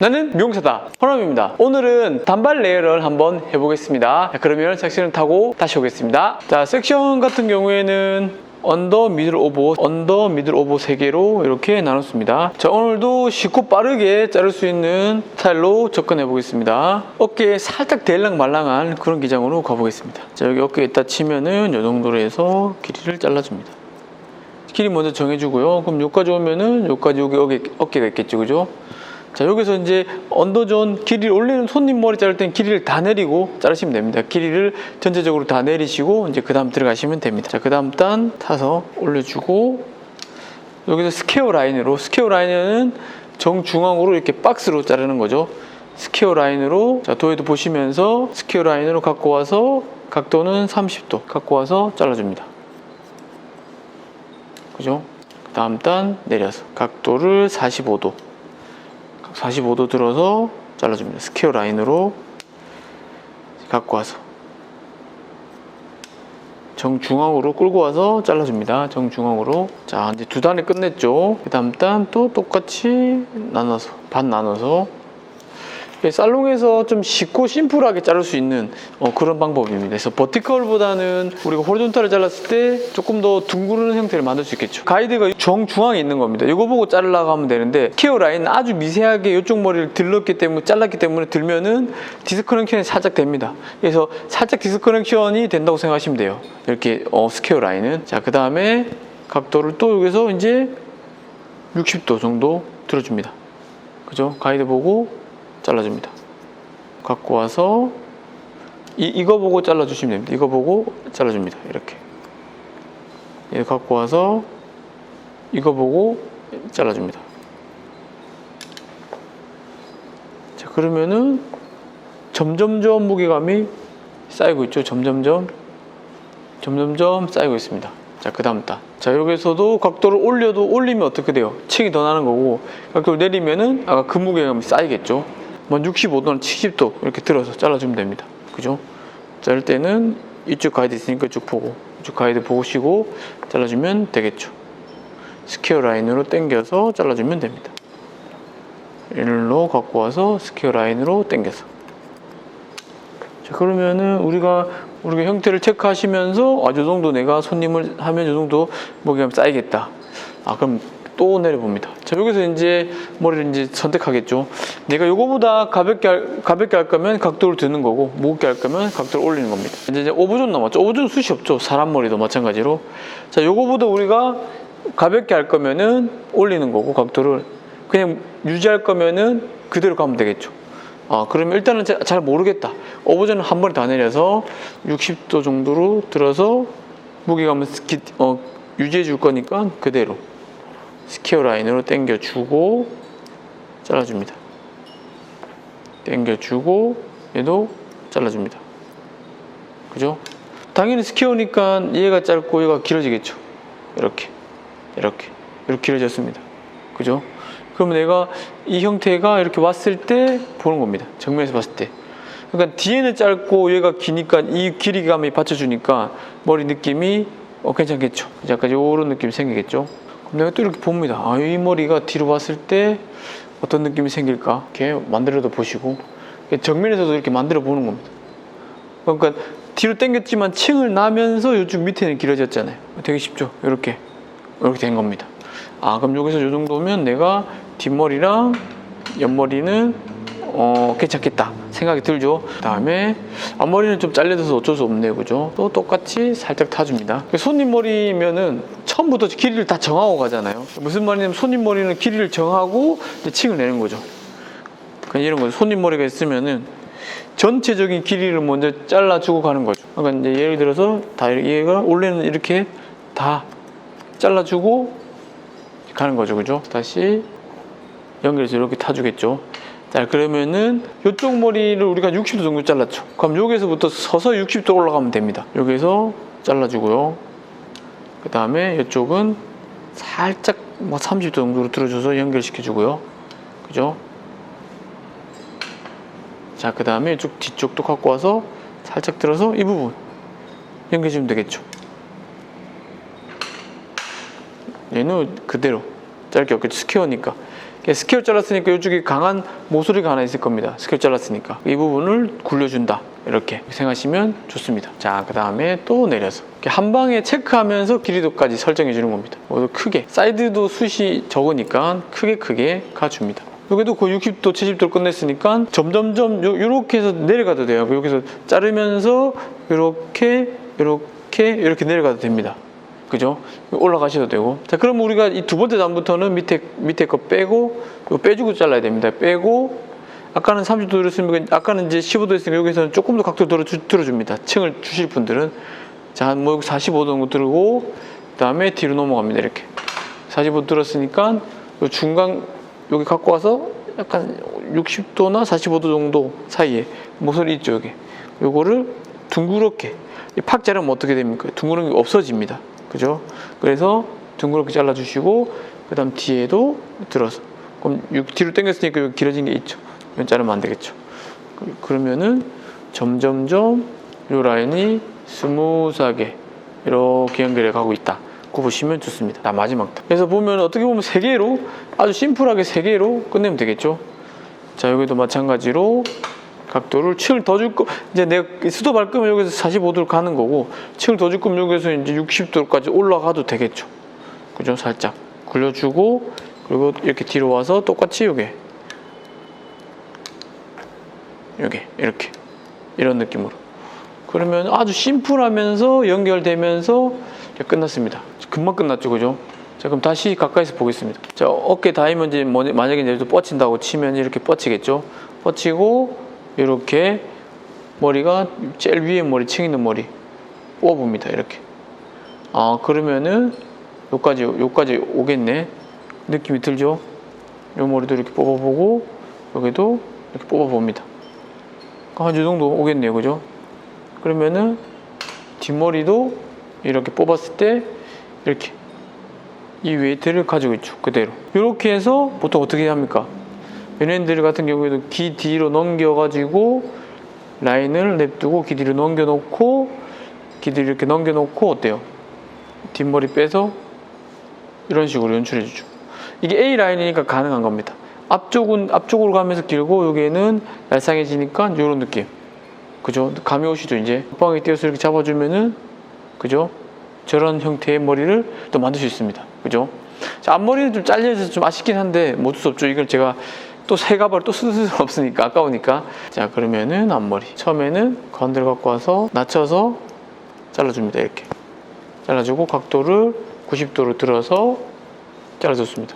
나는 미용사다, 허남입니다. 오늘은 단발 레이어를 한번 해보겠습니다. 자, 그러면 섹션을 타고 다시 오겠습니다. 자, 섹션 같은 경우에는 언더, 미들, 오버, 언더, 미들, 오버 3개로 이렇게 나눴습니다. 자, 오늘도 쉽고 빠르게 자를 수 있는 스타일로 접근해 보겠습니다. 어깨에 살짝 대일랑말랑한 그런 기장으로 가보겠습니다. 자, 여기 어깨에다 치면은 이 정도로 해서 길이를 잘라줍니다. 길이 먼저 정해주고요. 그럼 여기까지 오면은 여기까지 여기 어깨가 있겠죠, 그죠? 자, 여기서 이제 언더존 길이를 올리는 손님 머리 자를 땐 길이를 다 내리고 자르시면 됩니다. 길이를 전체적으로 다 내리시고 이제 그 다음 들어가시면 됩니다. 자, 그 다음 단 타서 올려주고 여기서 스퀘어 라인은 정중앙으로 이렇게 박스로 자르는 거죠. 스퀘어 라인으로, 자, 도에도 보시면서 스퀘어 라인으로 갖고 와서 각도는 30도 갖고 와서 잘라줍니다. 그죠? 그 다음 단 내려서 각도를 45도 들어서 잘라줍니다. 스퀘어 라인으로 갖고 와서 정중앙으로 끌고 와서 잘라줍니다. 정중앙으로. 자, 이제 두 단을 끝냈죠. 그 다음 단 또 똑같이 나눠서 반 나눠서 살롱에서 좀 쉽고 심플하게 자를 수 있는 그런 방법입니다. 그래서 버티컬보다는 우리가 호리존탈을 잘랐을 때 조금 더 둥그런 형태를 만들 수 있겠죠. 가이드가 정중앙에 있는 겁니다. 이거 보고 자르려고 하면 되는데 스퀘어 라인 아주 미세하게 이쪽 머리를 잘랐기 때문에 들면은 디스커넥션이 살짝 됩니다. 그래서 살짝 디스커넥션이 된다고 생각하시면 돼요. 이렇게 스퀘어 라인은. 자, 그 다음에 각도를 또 여기서 이제 60도 정도 들어줍니다. 그죠? 가이드 보고 잘라줍니다. 갖고 와서 이거 보고 잘라주시면 됩니다. 이거 보고 잘라줍니다. 이렇게 갖고 와서 이거 보고 잘라줍니다. 자, 그러면은 점점점 무게감이 쌓이고 있죠. 점점점 쌓이고 있습니다. 자, 그 다음 단. 자, 여기서도 각도를 올리면 어떻게 돼요? 층이 더 나는 거고, 각도를 내리면은 아까 그 무게감이 쌓이겠죠. 65도나 70도 이렇게 들어서 잘라주면 됩니다. 그죠? 자를 때는 이쪽 가이드 있으니까 쭉 보고, 이쪽 가이드 보시고 잘라주면 되겠죠. 스퀘어 라인으로 당겨서 잘라주면 됩니다. 일로 갖고 와서 스퀘어 라인으로 당겨서. 자, 그러면은 우리가 형태를 체크하시면서 요 정도 내가 손님을 하면 요 정도 무게감 쌓이겠다. 그럼 또 내려봅니다. 자, 여기서 이제 머리를 이제 선택하겠죠. 내가 요거보다 가볍게 할 거면 각도를 드는 거고, 무겁게 할 거면 각도를 올리는 겁니다. 이제 오버존 남았죠. 오버존 숱이 없죠. 사람 머리도 마찬가지로. 자, 요거보다 우리가 가볍게 할 거면은 올리는 거고, 각도를 그냥 유지할 거면은 그대로 가면 되겠죠. 그러면 일단은 잘 모르겠다. 오버존은 한 번에 다 내려서 60도 정도로 들어서 무게감을 유지해 줄 거니까 그대로 스퀘어 라인으로 당겨주고 잘라줍니다. 당겨주고 얘도 잘라줍니다. 그죠? 당연히 스퀘어니까 얘가 짧고 얘가 길어지겠죠. 이렇게 길어졌습니다. 그죠? 그러면 내가 이 형태가 이렇게 왔을 때 보는 겁니다. 정면에서 봤을 때. 그러니까 뒤에는 짧고 얘가 기니까 이 길이감이 받쳐주니까 머리 느낌이 괜찮겠죠. 약간 이런 느낌이 생기겠죠. 그럼 내가 또 이렇게 봅니다. 이 머리가 뒤로 봤을 때 어떤 느낌이 생길까? 이렇게 만들어도 보시고, 정면에서도 이렇게 만들어 보는 겁니다. 그러니까 뒤로 당겼지만 층을 나면서 이쪽 밑에는 길어졌잖아요. 되게 쉽죠? 이렇게 된 겁니다. 그럼 여기서 이 정도면 내가 뒷머리랑 옆머리는 괜찮겠다 생각이 들죠. 그 다음에 앞머리는 좀 잘려서 어쩔 수 없네요. 그죠? 또 똑같이 살짝 타줍니다. 손님 머리면은 처음부터 길이를 다 정하고 가잖아요. 무슨 말이냐면 손님 머리는 길이를 정하고 이제 층을 내는 거죠. 그러니까 이런 거죠. 손님 머리가 있으면은 전체적인 길이를 먼저 잘라주고 가는 거죠. 그러니까 이제 예를 들어서 얘가 원래는 이렇게 다 잘라주고 가는 거죠. 그죠? 다시 연결해서 이렇게 타주겠죠. 자, 그러면은 이쪽 머리를 우리가 60도 정도 잘랐죠. 그럼 여기서부터 서서 60도 올라가면 됩니다. 여기서 잘라주고요. 그 다음에 이쪽은 살짝 30도 정도로 들어줘서 연결시켜주고요. 그죠? 자, 그 다음에 이쪽 뒤쪽도 갖고 와서 살짝 들어서 이 부분 연결해주면 되겠죠. 얘는 그대로 짧게 없겠죠. 스퀘어니까 스퀘어 잘랐으니까 이쪽에 강한 모서리가 하나 있을 겁니다. 스퀘어 잘랐으니까 이 부분을 굴려준다, 이렇게 생각하시면 좋습니다. 자, 그 다음에 또 내려서 이렇게 한 방에 체크하면서 길이도까지 설정해 주는 겁니다. 모두 크게, 사이드도 숱이 적으니까 크게 가줍니다. 여기도 거의 60도, 70도를 끝냈으니까 점점점 이렇게 해서 내려가도 돼요. 여기서 자르면서 이렇게 내려가도 됩니다. 그죠? 올라가셔도 되고. 자, 그럼 우리가 이 두 번째 단부터는 밑에 거 빼고, 이거 빼주고 잘라야 됩니다. 빼고, 아까는 30도 들었으면, 아까는 이제 15도 했으니까 여기서는 조금 더 각도 들어줍니다. 층을 주실 분들은. 자, 뭐 여기 45도 정도 들고, 그 다음에 뒤로 넘어갑니다. 이렇게. 45도 들었으니까, 요 중간, 여기 갖고 와서 약간 60도나 45도 정도 사이에 모서리 있죠, 여기. 요거를 둥그렇게, 팍 자르면 어떻게 됩니까? 둥그런 게 없어집니다. 그죠? 그래서 둥그렇게 잘라주시고, 그 다음 뒤에도 들어서. 그럼 뒤로 당겼으니까 여기 길어진 게 있죠. 이건 자르면 안 되겠죠. 그러면은 점점점 이 라인이 스무스하게 이렇게 연결해 가고 있다. 그 보시면 좋습니다. 자, 마지막. 그래서 보면 어떻게 보면 3개로 아주 심플하게 3개로 끝내면 되겠죠. 자, 여기도 마찬가지로 각도를 층을 더 줄 거, 이제 내가 수도 밟으면 여기서 45도를 가는 거고, 층을 더 줄 거면 여기서 이제 60도까지 올라가도 되겠죠. 그죠? 살짝 굴려주고, 그리고 이렇게 뒤로 와서 똑같이 요게 이렇게 이런 느낌으로. 그러면 아주 심플하면서 연결되면서 끝났습니다. 금방 끝났죠, 그죠? 자, 그럼 다시 가까이서 보겠습니다. 자, 어깨 닿으면 이제 만약에 이제 뻗친다고 치면 이렇게 뻗치겠죠. 뻗치고 이렇게 머리가 제일 위에 머리, 층 있는 머리 뽑아봅니다. 이렇게. 아, 그러면은 요까지 오겠네. 느낌이 들죠? 요 머리도 이렇게 뽑아보고 여기도 이렇게 뽑아봅니다. 한 이 정도 오겠네요, 그죠? 그러면은 뒷머리도 이렇게 뽑았을 때 이렇게 이 웨이트를 가지고 있죠, 그대로. 이렇게 해서 보통 어떻게 합니까? 연예인들 같은 경우에도 귀 뒤로 넘겨가지고 라인을 냅두고 귀 뒤로 넘겨놓고 귀 뒤로 이렇게 넘겨놓고 어때요? 뒷머리 빼서 이런 식으로 연출해주죠. 이게 A 라인이니까 가능한 겁니다. 앞쪽으로 가면서 길고 여기에는 얄쌍해지니까 이런 느낌. 그죠? 감이 오시죠, 이제. 빵에 띄어서 이렇게 잡아주면은, 그죠? 저런 형태의 머리를 또 만들 수 있습니다. 그죠? 자, 앞머리는 좀 잘려서 좀 아쉽긴 한데, 뭐 어쩔 수 없죠. 이걸 제가 또 새 가발 또 쓸 수 없으니까, 아까우니까. 자, 그러면은 앞머리. 처음에는 가운데를 갖고 와서 낮춰서 잘라줍니다. 이렇게. 잘라주고 각도를 90도로 들어서 잘라줬습니다.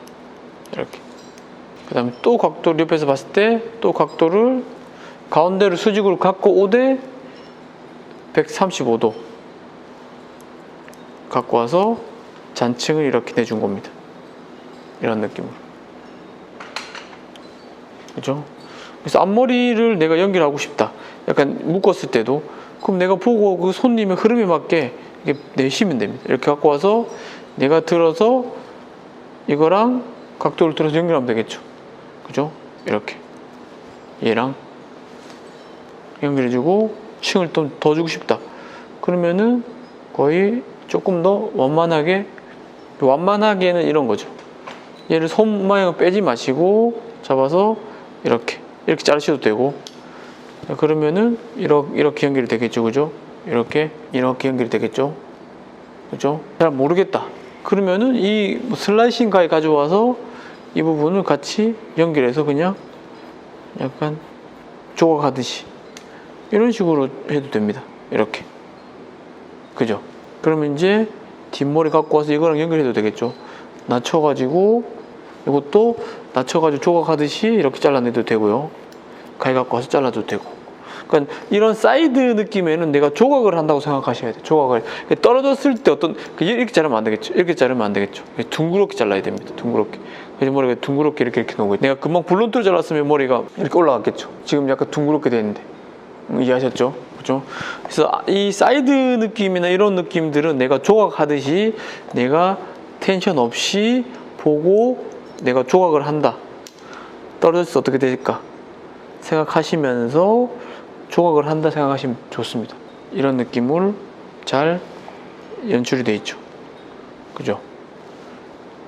이렇게. 그 다음에 또 각도를 옆에서 봤을 때 또 각도를 가운데를 수직으로 갖고 오되 135도 갖고 와서 잔층을 이렇게 내준 겁니다. 이런 느낌으로. 그죠? 그래서 앞머리를 내가 연결하고 싶다. 약간 묶었을 때도. 그럼 내가 보고 그 손님의 흐름에 맞게 이렇게 내시면 됩니다. 이렇게 갖고 와서 내가 들어서 이거랑 각도를 들어서 연결하면 되겠죠. 그죠? 이렇게. 얘랑 연결해주고 층을 좀 더 주고 싶다. 그러면은 거의 조금 더 완만하게는 이런 거죠. 얘를 손 모양을 빼지 마시고 잡아서 이렇게 자르셔도 되고. 그러면은 이렇게 연결이 되겠죠, 그죠? 이렇게 연결이 되겠죠, 그죠? 잘 모르겠다. 그러면은 이 슬라이싱 가위 가져와서 이 부분을 같이 연결해서 그냥 약간 조각하듯이 이런 식으로 해도 됩니다. 이렇게. 그죠? 그러면 이제 뒷머리 갖고 와서 이거랑 연결해도 되겠죠. 낮춰가지고 이것도 낮춰가지고 조각하듯이 이렇게 잘라내도 되고요. 가위 갖고 와서 잘라도 되고. 그러니까 이런 사이드 느낌에는 내가 조각을 한다고 생각하셔야 돼요. 조각을. 떨어졌을 때 이렇게 자르면 안 되겠죠. 이렇게 자르면 안 되겠죠. 둥그렇게 잘라야 됩니다. 둥그렇게. 그래서 머리가 둥그렇게 이렇게 놓은 거예요. 내가 금방 블론트로 잘랐으면 머리가 이렇게 올라갔겠죠. 지금 약간 둥그렇게 되는데. 이해하셨죠? 그죠? 그래서 이 사이드 느낌이나 이런 느낌들은 내가 조각하듯이 내가 텐션 없이 보고 내가 조각을 한다. 떨어졌을 때 어떻게 될까? 생각하시면서 조각을 한다 생각하시면 좋습니다. 이런 느낌을 잘 연출이 돼 있죠. 그죠?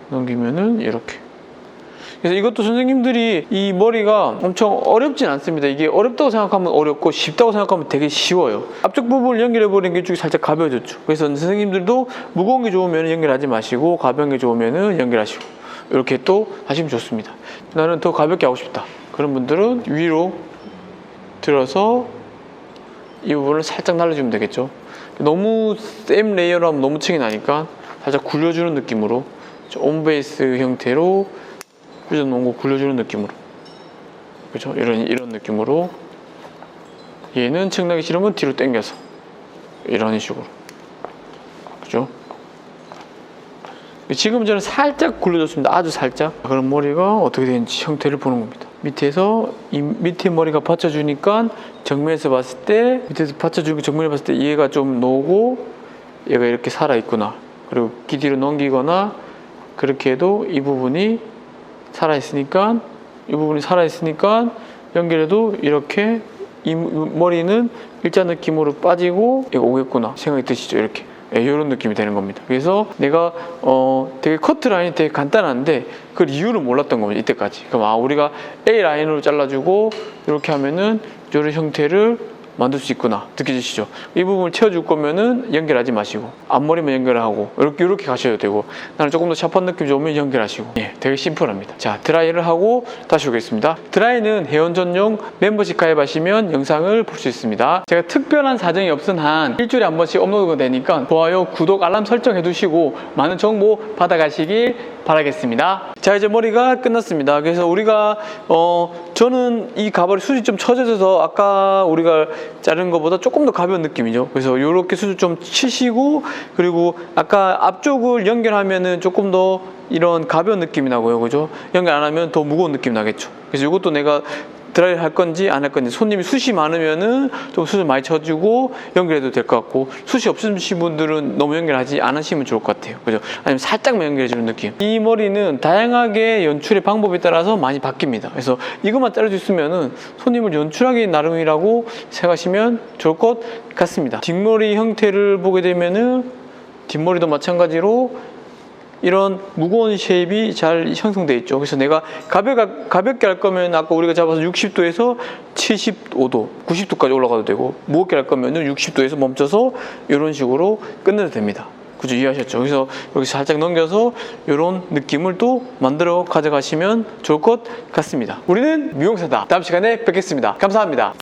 넘기면은 이렇게. 그래서 이것도 선생님들이 이 머리가 엄청 어렵진 않습니다. 이게 어렵다고 생각하면 어렵고 쉽다고 생각하면 되게 쉬워요. 앞쪽 부분을 연결해버리는 게 이쪽이 살짝 가벼워졌죠. 그래서 선생님들도 무거운 게 좋으면 연결하지 마시고 가벼운 게 좋으면 연결하시고 이렇게 또 하시면 좋습니다. 나는 더 가볍게 하고 싶다. 그런 분들은 위로 들어서 이 부분을 살짝 날려주면 되겠죠. 너무 쌤 레이어로 하면 너무 층이 나니까 살짝 굴려주는 느낌으로 온베이스 형태로 삐져놓은 거 굴려주는 느낌으로, 그죠? 이런 느낌으로. 얘는 층 나기 싫으면 뒤로 당겨서 이런 식으로, 그죠? 지금 저는 살짝 굴려줬습니다. 아주 살짝. 그럼 머리가 어떻게 되는지 형태를 보는 겁니다. 밑에서 이 밑에 머리가 받쳐주니까 정면에서 봤을 때, 밑에서 받쳐주니까 정면에 봤을 때 얘가 좀 노고 얘가 이렇게 살아있구나. 그리고 길이로 넘기거나 그렇게 해도 이 부분이 살아있으니까, 연결해도 이렇게 이 머리는 일자 느낌으로 빠지고 얘가 오겠구나 생각이 드시죠? 이렇게. 이런 느낌이 되는 겁니다. 그래서 내가 되게 커트라인이 되게 간단한데 그 이유를 몰랐던 겁니다. 이때까지. 그럼 우리가 A 라인으로 잘라주고 이렇게 하면은 이런 형태를 만들 수 있구나 느껴지시죠? 이 부분을 채워줄 거면은 연결하지 마시고 앞머리만 연결하고 이렇게 가셔도 되고, 나는 조금 더 샤프한 느낌 좋으면 연결하시고. 되게 심플합니다. 자, 드라이를 하고 다시 오겠습니다. 드라이는 회원 전용 멤버십 가입하시면 영상을 볼 수 있습니다. 제가 특별한 사정이 없은 한 일주일에 한 번씩 업로드가 되니까 좋아요, 구독, 알람 설정해 두시고 많은 정보 받아가시길 바라겠습니다. 자, 이제 머리가 끝났습니다. 그래서 우리가 저는 이 가발이 숱이 좀 처져져서 아까 우리가 자른 것보다 조금 더 가벼운 느낌이죠. 그래서 이렇게 숱을 좀 치시고, 그리고 아까 앞쪽을 연결하면은 조금 더 이런 가벼운 느낌이 나고요, 그죠? 연결 안 하면 더 무거운 느낌 나겠죠. 그래서 이것도 내가 드라이를 할 건지 안 할 건지, 손님이 숱이 많으면은 좀 숱을 많이 쳐주고 연결해도 될 것 같고, 숱이 없으신 분들은 너무 연결하지 않으시면 좋을 것 같아요, 그죠? 아니면 살짝만 연결해주는 느낌. 이 머리는 다양하게 연출의 방법에 따라서 많이 바뀝니다. 그래서 이것만 자를 수 있으면은 손님을 연출하기 나름이라고 생각하시면 좋을 것 같습니다. 뒷머리 형태를 보게 되면은 뒷머리도 마찬가지로 이런 무거운 쉐입이 잘 형성되어 있죠. 그래서 내가 가볍게 할 거면 아까 우리가 잡아서 60도에서 75도, 90도까지 올라가도 되고, 무겁게 할 거면 60도에서 멈춰서 이런 식으로 끝내도 됩니다. 그죠? 이해하셨죠? 그래서 여기 살짝 넘겨서 이런 느낌을 또 만들어 가져가시면 좋을 것 같습니다. 우리는 미용사다. 다음 시간에 뵙겠습니다. 감사합니다.